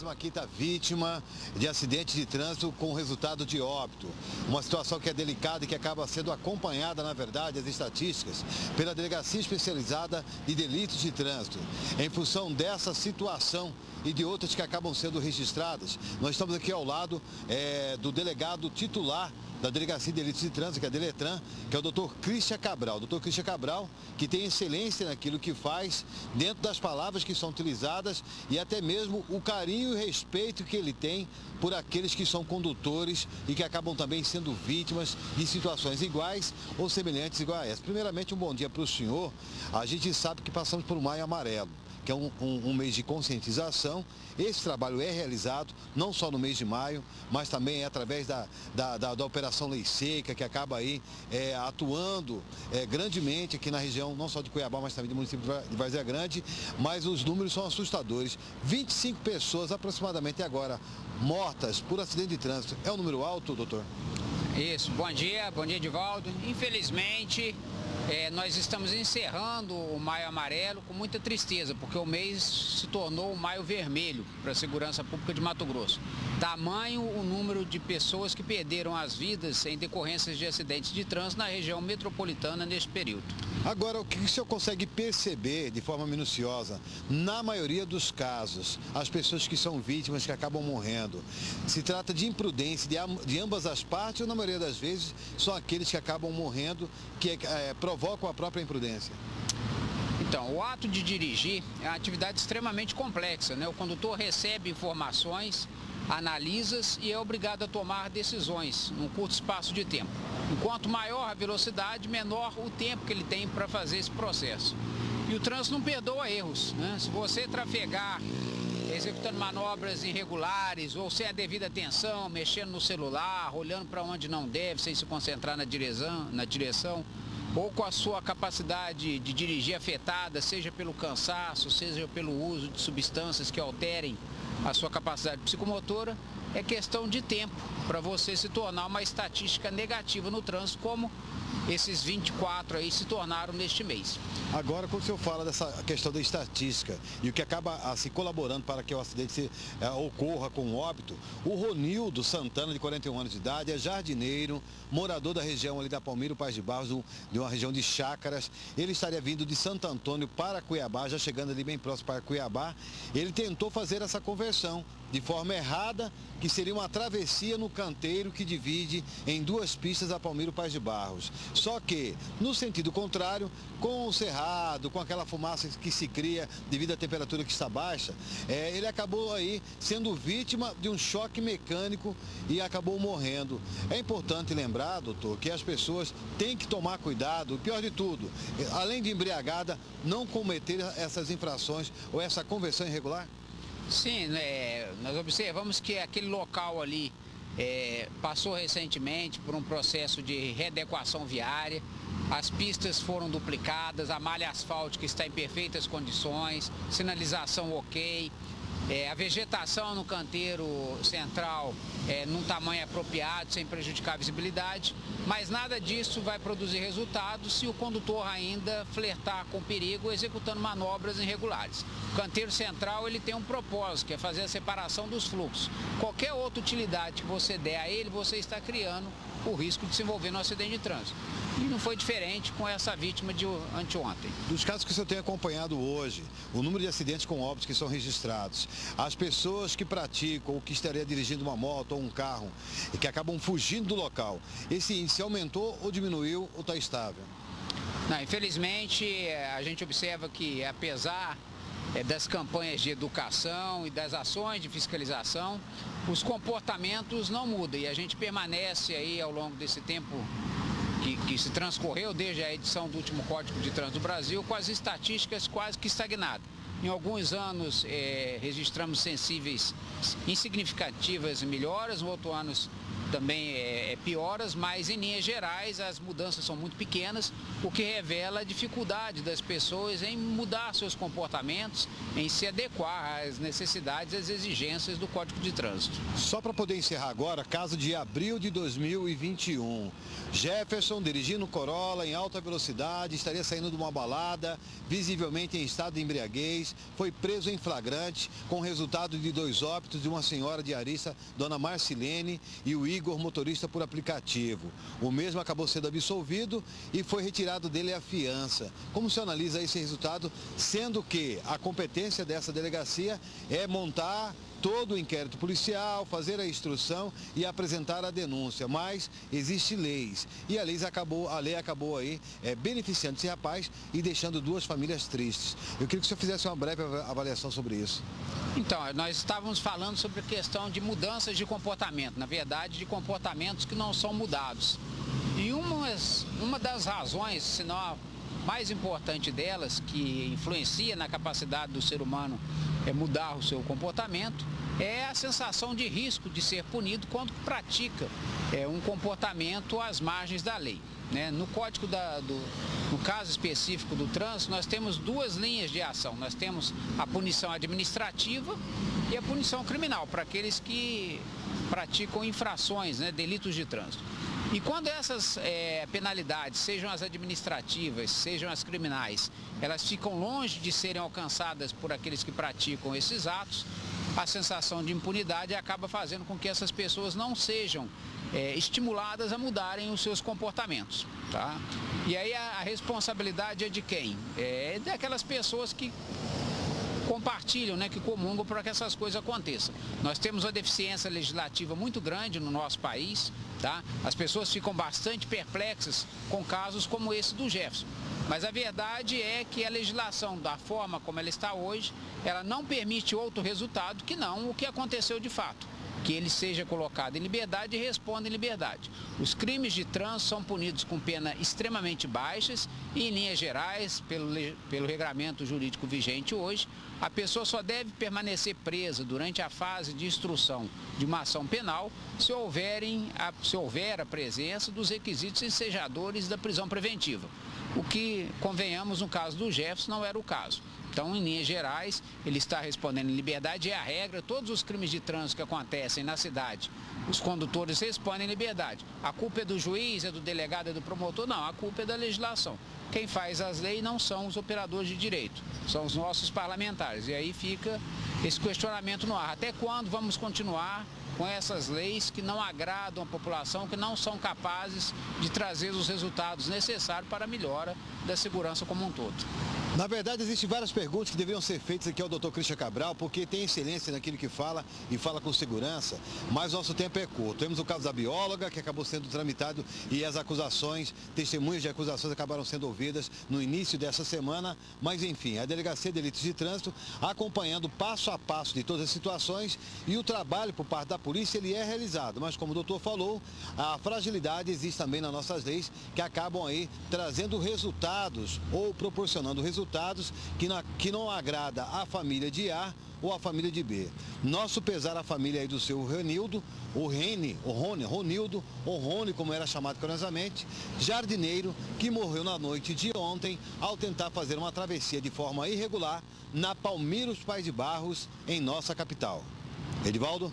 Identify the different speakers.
Speaker 1: 25ª vítima de acidente de trânsito com resultado de óbito. Uma situação que é delicada e que acaba sendo acompanhada, na verdade, as estatísticas, pela Delegacia Especializada de Delitos de Trânsito. Em função dessa situação e de outras que acabam sendo registradas, nós estamos aqui ao lado do delegado titular da Delegacia de Delitos de Trânsito, que é a Deletran, que é o Dr. Christian Cabral. Dr. Christian Cabral, que tem excelência naquilo que faz, dentro das palavras que são utilizadas e até mesmo o carinho e respeito que ele tem por aqueles que são condutores e que acabam também sendo vítimas de situações iguais ou semelhantes igual a essa. Primeiramente, um bom dia para o senhor. A gente sabe que passamos por um Maio Amarelo, que é um mês de conscientização. Esse trabalho é realizado não só no mês de maio, mas também através da Operação Lei Seca, que acaba aí atuando grandemente aqui na região, não só de Cuiabá, mas também do município de Várzea Grande, mas os números são assustadores. 25 pessoas aproximadamente agora mortas por acidente de trânsito. É um número alto, doutor?
Speaker 2: Isso, bom dia, Edivaldo. Infelizmente, nós estamos encerrando o Maio Amarelo com muita tristeza, porque o mês se tornou o Maio Vermelho para a Segurança Pública de Mato Grosso. Tamanho o número de pessoas que perderam as vidas em decorrências de acidentes de trânsito na região metropolitana neste período.
Speaker 1: Agora, o que o senhor consegue perceber de forma minuciosa? Na maioria dos casos, as pessoas que são vítimas, que acabam morrendo, se trata de imprudência de ambas as partes ou, na maioria das vezes, são aqueles que acabam morrendo que provocam a própria imprudência?
Speaker 2: Então, o ato de dirigir é uma atividade extremamente complexa, né? O condutor recebe informações, analisa e é obrigado a tomar decisões num curto espaço de tempo. Enquanto maior a velocidade, menor o tempo que ele tem para fazer esse processo. E o trânsito não perdoa erros, né? Se você trafegar executando manobras irregulares ou sem a devida atenção, mexendo no celular, olhando para onde não deve, sem se concentrar na direção, ou com a sua capacidade de dirigir afetada, seja pelo cansaço, seja pelo uso de substâncias que alterem a sua capacidade psicomotora, é questão de tempo para você se tornar uma estatística negativa no trânsito, como esses 24 aí se tornaram neste mês.
Speaker 1: Agora, quando o senhor fala dessa questão da estatística e o que acaba se colaborando para que o acidente ocorra com óbito, o Ronildo Santana, de 41 anos de idade, é jardineiro, morador da região ali da Palmiro Paz de Barros, de uma região de chácaras. Ele estaria vindo de Santo Antônio para Cuiabá, já chegando ali bem próximo para Cuiabá. Ele tentou fazer essa conversão de forma errada, que seria uma travessia no canteiro que divide em duas pistas a Palmiro Paz de Barros. Só que, no sentido contrário, com o cerrado, com aquela fumaça que se cria devido à temperatura que está baixa, ele acabou aí sendo vítima de um choque mecânico e acabou morrendo. É importante lembrar, doutor, que as pessoas têm que tomar cuidado, o pior de tudo, além de embriagada, não cometer essas infrações ou essa conversão irregular?
Speaker 2: Sim, nós observamos que aquele local ali passou recentemente por um processo de readequação viária, as pistas foram duplicadas, a malha asfáltica está em perfeitas condições, sinalização ok, a vegetação no canteiro central num tamanho apropriado, sem prejudicar a visibilidade, mas nada disso vai produzir resultado se o condutor ainda flertar com perigo executando manobras irregulares. O canteiro central ele tem um propósito, que é fazer a separação dos fluxos. Qualquer outra utilidade que você der a ele, você está criando o risco de se envolver no acidente de trânsito. E não foi diferente com essa vítima de anteontem.
Speaker 1: Dos casos que o senhor tem acompanhado hoje, o número de acidentes com óbitos que são registrados, as pessoas que praticam ou que estariam dirigindo uma moto ou um carro e que acabam fugindo do local, esse índice aumentou ou diminuiu ou está estável?
Speaker 2: Não, infelizmente, a gente observa que, apesar das campanhas de educação e das ações de fiscalização, os comportamentos não mudam e a gente permanece aí ao longo desse tempo que se transcorreu desde a edição do último Código de Trânsito do Brasil com as estatísticas quase que estagnadas. Em alguns anos registramos sensíveis, insignificativas melhoras, em outros anos também pioras, mas em linhas gerais as mudanças são muito pequenas, o que revela a dificuldade das pessoas em mudar seus comportamentos, em se adequar às necessidades e às exigências do Código de Trânsito.
Speaker 1: Só para poder encerrar agora, caso de abril de 2021. Jefferson, dirigindo Corolla em alta velocidade, estaria saindo de uma balada, visivelmente em estado de embriaguez, foi preso em flagrante, com resultado de 2 óbitos de uma senhora diarista, dona Marcilene, e o Igor, motorista por aplicativo. O mesmo acabou sendo absolvido e foi retirado dele a fiança. Como se analisa esse resultado, sendo que a competência dessa delegacia é montar todo o inquérito policial, fazer a instrução e apresentar a denúncia, mas existem leis e a lei acabou aí beneficiando esse rapaz e deixando 2 famílias tristes. Eu queria que o senhor fizesse uma breve avaliação sobre isso.
Speaker 2: Então, nós estávamos falando sobre a questão de mudanças de comportamento, na verdade, de comportamentos que não são mudados. E uma das razões, se não a mais importante delas, que influencia na capacidade do ser humano mudar o seu comportamento, é a sensação de risco de ser punido quando pratica um comportamento às margens da lei. No Código no caso específico do trânsito, nós temos 2 linhas de ação. Nós temos a punição administrativa e a punição criminal, para aqueles que praticam infrações, delitos de trânsito. E quando essas penalidades, sejam as administrativas, sejam as criminais, elas ficam longe de serem alcançadas por aqueles que praticam esses atos, a sensação de impunidade acaba fazendo com que essas pessoas não sejam estimuladas a mudarem os seus comportamentos. Tá? E aí a responsabilidade é de quem? É daquelas pessoas que compartilham, que comungam para que essas coisas aconteçam. Nós temos uma deficiência legislativa muito grande no nosso país, tá? As pessoas ficam bastante perplexas com casos como esse do Jefferson. Mas a verdade é que a legislação, da forma como ela está hoje, ela não permite outro resultado que não o que aconteceu de fato. Que ele seja colocado em liberdade e responda em liberdade. Os crimes de trânsito são punidos com pena extremamente baixas e, em linhas gerais, pelo regramento jurídico vigente hoje, a pessoa só deve permanecer presa durante a fase de instrução de uma ação penal se houver a presença dos requisitos ensejadores da prisão preventiva. O que, convenhamos, no caso do Jefferson, não era o caso. Então, em linhas gerais, ele está respondendo em liberdade, é a regra. Todos os crimes de trânsito que acontecem na cidade, os condutores respondem em liberdade. A culpa é do juiz, é do delegado, é do promotor? Não, a culpa é da legislação. Quem faz as leis não são os operadores de direito, são os nossos parlamentares. E aí fica esse questionamento no ar. Até quando vamos continuar com essas leis que não agradam a população, que não são capazes de trazer os resultados necessários para a melhora da segurança como um todo?
Speaker 1: Na verdade, existem várias perguntas que deveriam ser feitas aqui ao Dr. Christian Cabral, porque tem excelência naquilo que fala e fala com segurança, mas nosso tempo é curto. Temos o caso da bióloga, que acabou sendo tramitado, e as acusações, testemunhas de acusações acabaram sendo ouvidas no início dessa semana, mas enfim, a Delegacia de Delitos de Trânsito acompanhando passo a passo de todas as situações, e o trabalho por parte da polícia ele é realizado, mas como o doutor falou, a fragilidade existe também nas nossas leis, que acabam aí trazendo resultados ou proporcionando resultados que não agrada a família de A ou a família de B. Nosso pesar à família aí do seu Ronildo, Ronildo, ou Rony, como era chamado carinhosamente, jardineiro, que morreu na noite de ontem ao tentar fazer uma travessia de forma irregular na Palmeiros Pais de Barros, em nossa capital. Edivaldo?